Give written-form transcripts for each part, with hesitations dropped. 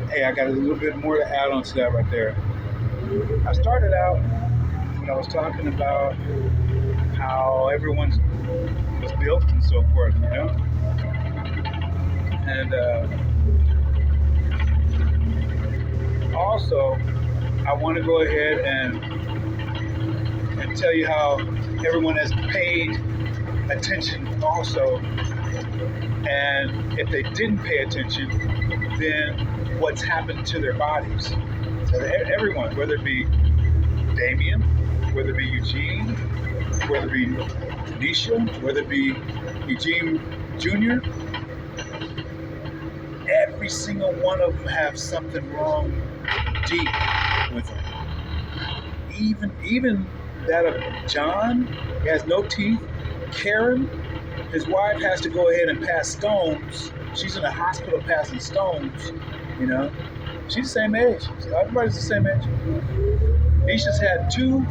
Hey, I got a little bit more to add on to that right there. I started out when I was talking about how everyone was built and so forth, you know? And also, I want to go ahead and tell you how everyone has paid attention also. And if they didn't pay attention, then what's happened to their bodies. So everyone, whether it be Damien, whether it be Eugene, whether it be Tanisha, whether it be Eugene Jr., every single one of them have something wrong deep with them. Even that of John, he has no teeth. Karen, his wife, has to go ahead and pass stones. She's in the hospital passing stones, you know. She's the same age. Everybody's the same age. Nisha's had 2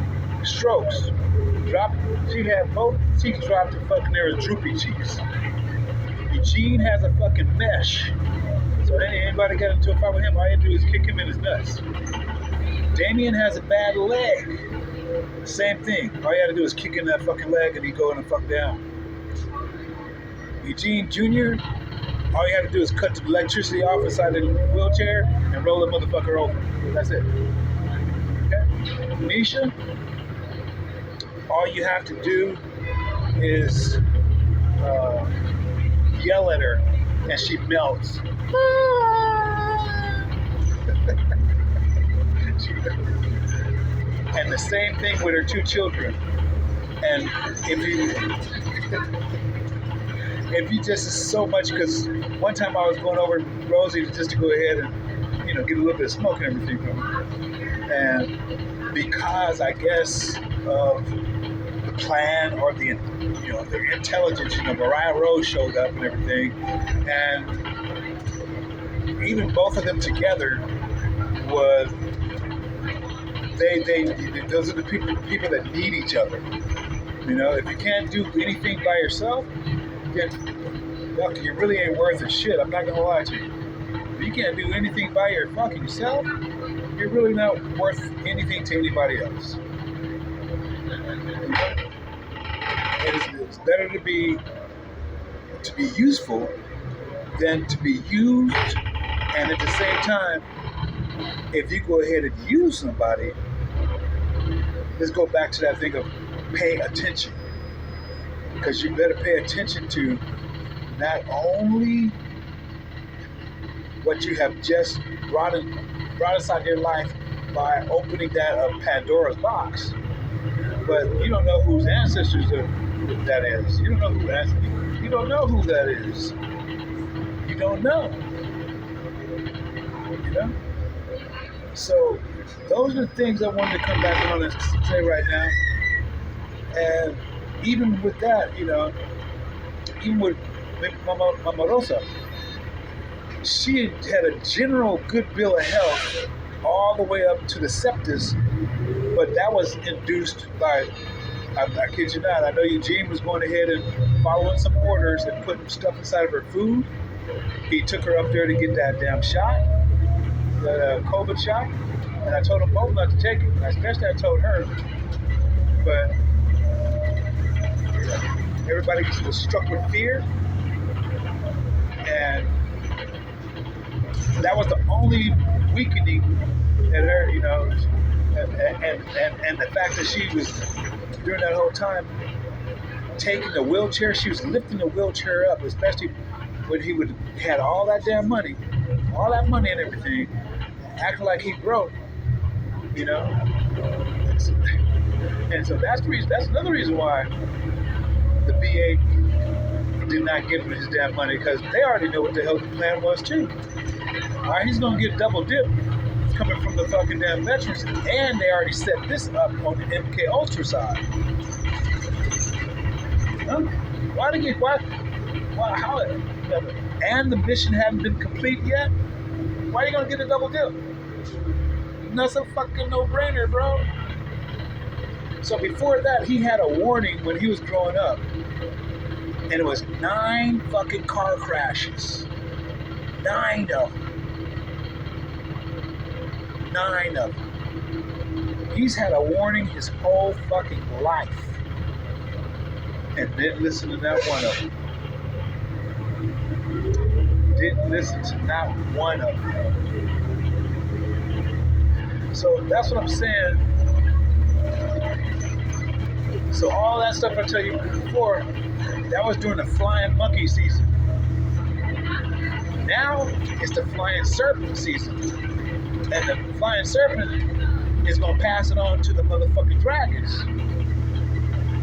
strokes. She had both cheeks dropped to fucking there with droopy cheeks. Eugene has a fucking mesh. So anybody get into a fight with him, all you do is kick him in his nuts. Damien has a bad leg. Same thing. All you gotta do is kick in that fucking leg and he go in and fuck down. Eugene Jr., all you have to do is cut the electricity off inside the wheelchair and roll the motherfucker over. That's it. Okay? Nisha, all you have to do is yell at her and she melts. And the same thing with her 2 children. And if you just so much, because one time I was going over to Rosie just to go ahead and, you know, get a little bit of smoke and everything from her. And because I guess of the plan or the, you know, the intelligence, you know, Mariah Rose showed up and everything. And even both of them together was, those are the people that need each other. You know, if you can't do anything by yourself, then look, you really ain't worth a shit. I'm not gonna lie to you. If you can't do anything by your fucking self, you're really not worth anything to anybody else. You know? It's better to be useful than to be used. And at the same time, if you go ahead and use somebody, let's go back to that thing of pay attention. Because you better pay attention to not only what you have just brought inside your life by opening that Pandora's box, but you don't know whose ancestors that is. You don't know who that is. You don't know who that is. You don't know. You know? So those are the things I wanted to come back on and say right now. And even with that, you know, even with Mama Rosa, she had a general good bill of health all the way up to the septus, but that was induced by, I kid you not, I know Eugene was going ahead and following some orders and putting stuff inside of her food. He took her up there to get that damn shot, the COVID shot, and I told them both not to take it. Especially I told her, but everybody was struck with fear, and that was the only weakening at her, you know, and the fact that she was, during that whole time, taking the wheelchair, she was lifting the wheelchair up, especially when he had all that damn money, all that money and everything, acting like he broke, you know. And so that's the reason. That's another reason why the VA did not give him his damn money, because they already know what the hell the plan was too. All right, he's gonna get double dip coming from the fucking damn veterans, and they already set this up on the MK Ultra side. Huh? How? And the mission hadn't been complete yet. Why are you gonna get a double dip? That's a fucking no-brainer, bro. So before that, he had a warning when he was growing up, and it was 9 fucking car crashes, 9 of them. 9 of them. He's had a warning his whole fucking life. And didn't listen to not one of them. Didn't listen to not one of them. So that's what I'm saying. So all that stuff I tell you before, that was during the flying monkey season. Now it's the flying serpent season. And the flying serpent is going to pass it on to the motherfucking dragons.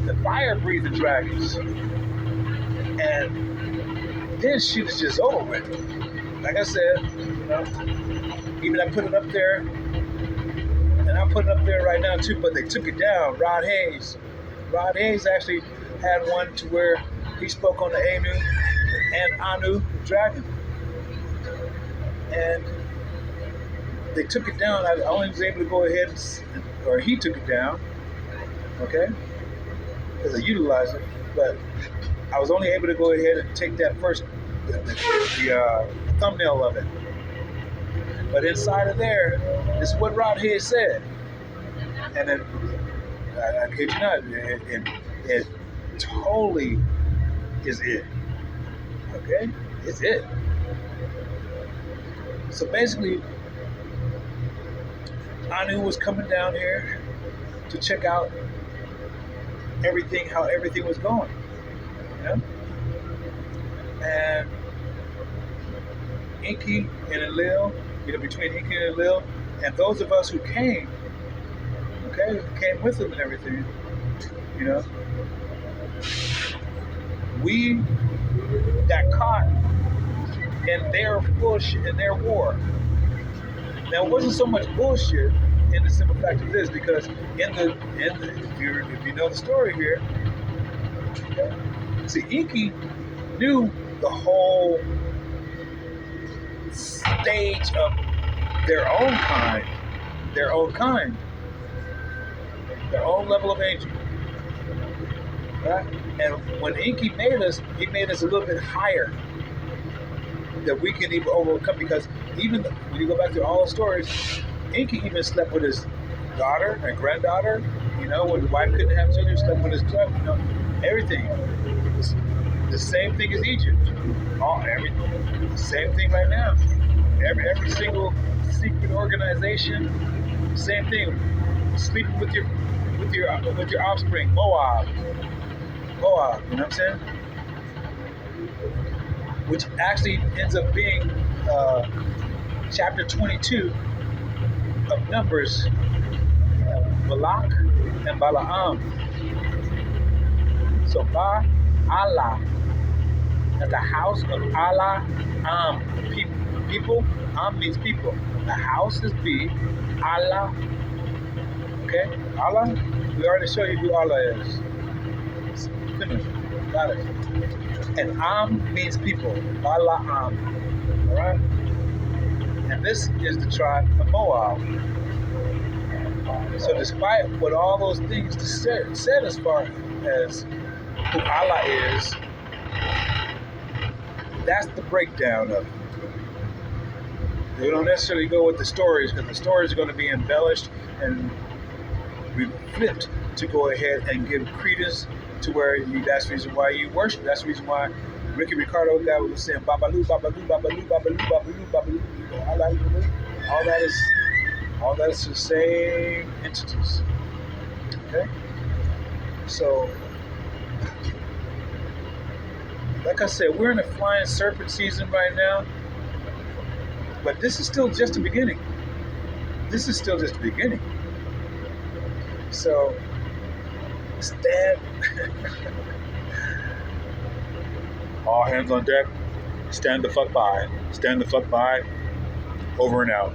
The fire-breathing dragons. And then shit is just over with. Like I said, even I put it up there, and I'm putting it up there right now too, but they took it down. Rod Hayes actually had one to where he spoke on the Anu and Anu dragon. And they took it down. I only was able to go ahead or he took it down, okay? Because I utilized it, but I was only able to go ahead and take that first, the thumbnail of it. But inside of there, this is what Rod Hayes said. And then, I kid you not, it totally is it. Okay? It's it. So basically, Anu was coming down here to check out everything, how everything was going. You know? And Inky and Enlil, between Inky and Enlil, and those of us who came, came with them and everything, we got caught in their bullshit, in their war. Now, it wasn't so much bullshit in the simple fact of this, because if you know the story here, okay? See, Inky knew the whole stage of their own kind, their own level of angel. Right? And when Inky made us, he made us a little bit higher that we can even overcome, because even when you go back to all the stories, Inky even slept with his daughter and granddaughter, when the wife couldn't have children, slept with his son, everything. It's the same thing as Egypt. Everything. The same thing right now. Every single secret organization, same thing. Sleeping with your offspring, Moab, you know what I'm saying? Which actually ends up being chapter 22 of Numbers, Balak and Balaam. So Allah, at the house of Allah, people, means people. The house is B, Allah. Okay, Allah. We already showed you who Allah is. Finished. Got it. And means people. Allah All right. And this is the tribe of Moab. So despite what all those things said as far as who Allah is, that's the breakdown of it. We don't necessarily go with the stories, because the stories are going to be embellished and flipped to go ahead and give credence to where that's the reason why you worship. That's the reason why Ricky Ricardo guy was saying Babaloo, Babaloo, Babaloo, Babaloo, Babaloo, Babaloo. All that is the same entities. Okay? So, like I said, we're in the flying serpent season right now. But this is still just the beginning. So, stand. All hands on deck. Stand the fuck by. Over and out.